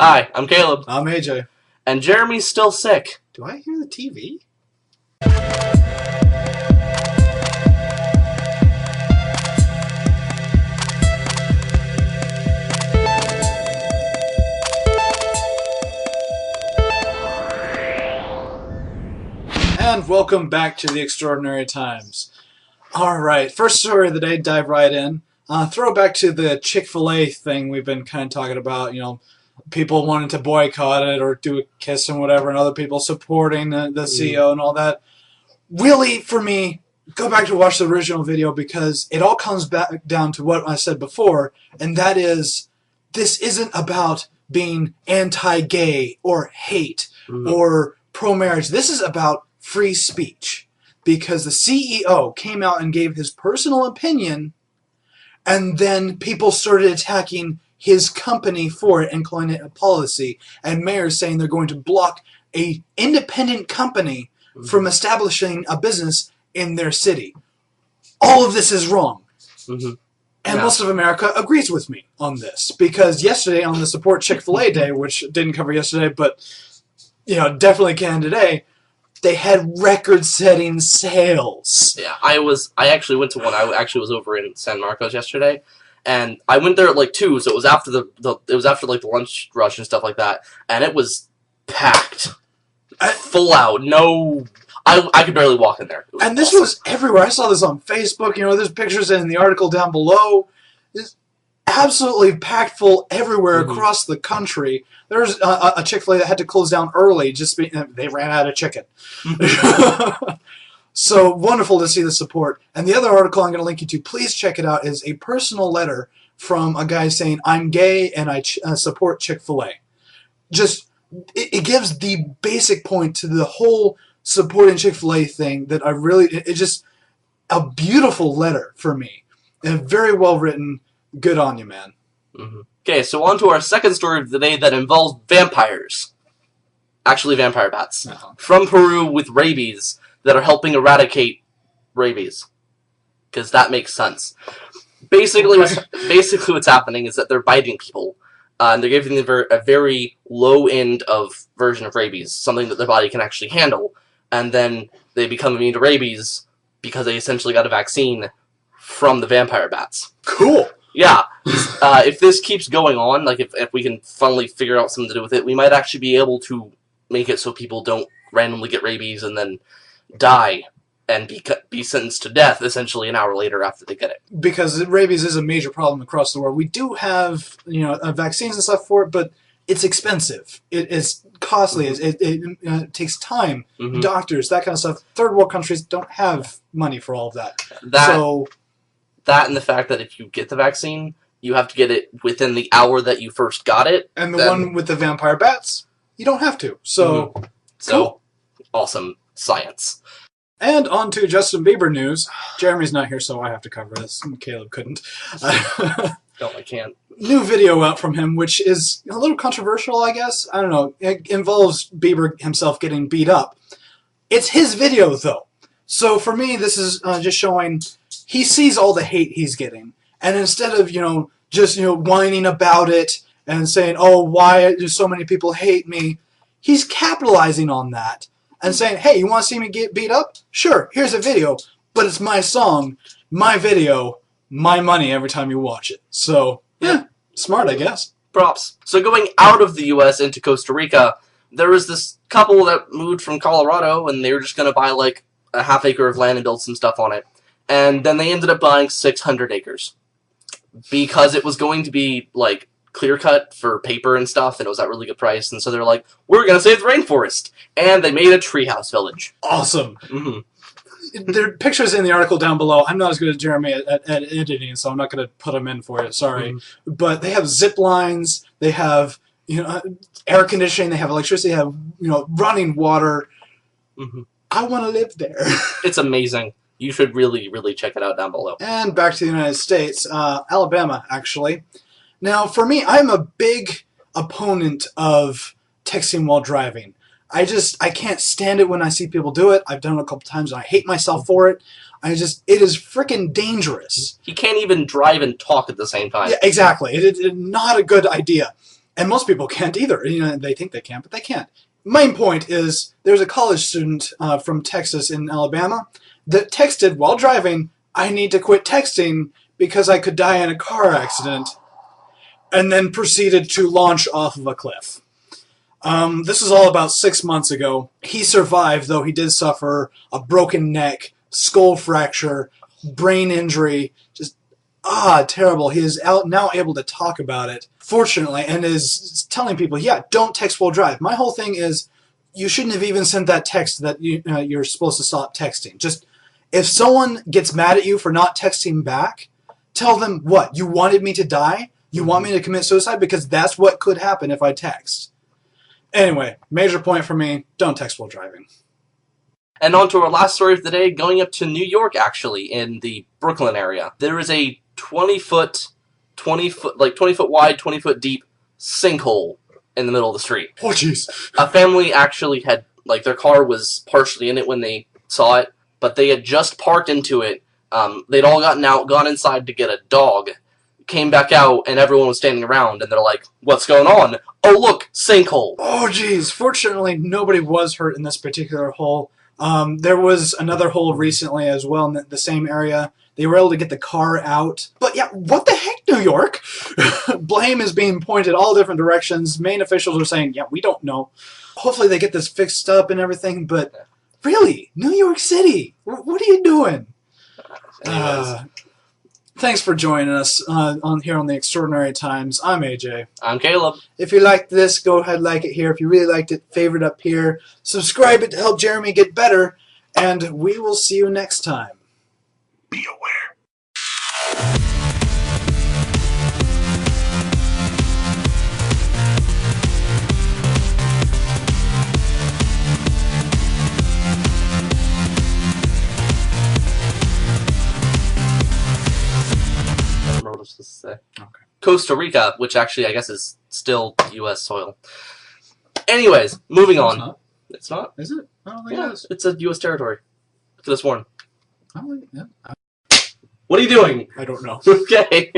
Hi, I'm Caleb. I'm AJ. And Jeremy's still sick. Do I hear the TV? And welcome back to the Extraordinary Times. Alright, first story of the day, dive right in. Throwback to the Ckick-fil-a thing we've been kind of talking about, people wanting to boycott it or do a kiss and whatever, and other people supporting the CEO and all that. Really, for me, go back to watch the original video because it all comes back down to what I said before, and that is, this isn't about being anti-gay or hate or pro-marriage. This is about free speech because the CEO came out and gave his personal opinion, and then people started attacking his company for it and calling it a policy, and mayors saying they're going to block a independent company from establishing a business in their city. All of this is wrong. And most of America agrees with me on this, because yesterday on the Support Chick-fil-A Day, which didn't cover yesterday, but definitely can today, they had record-setting sales. Yeah, I actually went to one. I actually was over in San Marcos yesterday, and I went there at like 2, so it was after the lunch rush and stuff like that, and it was packed, full out. No, I could barely walk in there. And this was everywhere. I saw this on Facebook. There's pictures in the article down below. It's absolutely packed full everywhere across the country. There's a Chick-fil-A that had to close down early. They ran out of chicken. So wonderful to see the support. And the other article I'm going to link you to, please check it out, is a personal letter from a guy saying, I'm gay and I support Chick-fil-A. It gives the basic point to the whole supporting Chick-fil-A thing that it's just a beautiful letter for me. And very well written. Good on you, man. Okay, so on to our second story of the day that involves vampires. Actually, vampire bats. From Peru with rabies that are helping eradicate rabies. Because that makes sense. Basically, what's happening is that they're biting people. And they're giving them a very low end of version of rabies. Something that their body can actually handle. And then they become immune to rabies because they essentially got a vaccine from the vampire bats. Cool. Yeah. If this keeps going on, like if we can finally figure out something to do with it, we might actually be able to make it so people don't randomly get rabies and then die and be sentenced to death essentially an hour later after they get it. Because rabies is a major problem across the world. We do have vaccines and stuff for it, but it's expensive. It is costly. It takes time. Doctors, that kind of stuff. Third world countries don't have money for all of that. That and the fact that if you get the vaccine, you have to get it within the hour that you first got it. And the one with the vampire bats, you don't have to. So, cool. Awesome science. And on to Justin Bieber news. Jeremy's not here, so I have to cover this. Caleb couldn't. No, I can't. New video out from him, which is a little controversial, I guess. I don't know. It involves Bieber himself getting beat up. It's his video, though. So for me, this is just showing he sees all the hate he's getting. And instead of, just, whining about it and saying, oh, why do so many people hate me? He's capitalizing on that and saying, hey, you want to see me get beat up? Sure, here's a video, but it's my song, my video, my money every time you watch it. So, yeah, smart, I guess. Props. So going out of the U.S. into Costa Rica, there was this couple that moved from Colorado, and they were just going to buy, like, a half acre of land and build some stuff on it. And then they ended up buying 600 acres. Because it was going to be, like, clear-cut for paper and stuff, and it was at a really good price. And so they're like, we're going to save the rainforest. And they made a treehouse village. Awesome. There are pictures in the article down below. I'm not as good as Jeremy at editing, so I'm not going to put them in for you. Sorry. But they have zip lines. They have, air conditioning. They have electricity. They have, running water. I want to live there. It's amazing. You should really, really check it out down below. And back to the United States. Alabama, actually. Now, for me, I'm a big opponent of texting while driving. I can't stand it when I see people do it. I've done it a couple times and I hate myself for it. It is freaking dangerous. You can't even drive and talk at the same time. Yeah, exactly. It is not a good idea. And most people can't either. You know, they think they can, but they can't. Main point is there's a college student from Texas in Alabama that texted while driving, "I need to quit texting because I could die in a car accident," and then proceeded to launch off of a cliff. This is all about 6 months ago. He survived, though he did suffer a broken neck, skull fracture, brain injury, just terrible. He is now able to talk about it, fortunately, and is telling people, yeah, don't text while drive. My whole thing is, you shouldn't have even sent that text that you're supposed to stop texting. Just, if someone gets mad at you for not texting back, tell them, what, you wanted me to die? You want me to commit suicide? Because that's what could happen if I text. Anyway, major point for me, don't text while driving. And on to our last story of the day, going up to New York, actually, in the Brooklyn area. There is a 20 foot wide, 20 foot deep sinkhole in the middle of the street. Oh, jeez. A family actually had, like, their car was partially in it when they saw it, but they had just parked into it. They'd all gone inside to get a dog, came back out, and everyone was standing around, and they're like, what's going on? Oh, look, sinkhole. Oh, jeez. Fortunately, nobody was hurt in this particular hole. There was another hole recently as well in the same area. They were able to get the car out. But yeah, what the heck, New York? Blame is being pointed all different directions. Main officials are saying, yeah, we don't know. Hopefully they get this fixed up and everything, but really, New York City, what are you doing? Thanks for joining us here on the Extraordinary Times. I'm AJ. I'm Caleb. If you liked this, go ahead and like it here. If you really liked it, favorite up here. Subscribe it to help Jeremy get better. And we will see you next time. Be aware. To say. Okay. Costa Rica, which actually I guess is still U.S. soil. Anyways, moving on. Not. It's not? Is it? I don't think it is. It's a U.S. territory. Could have sworn. I don't think, yeah. What are you doing? I don't know. Okay.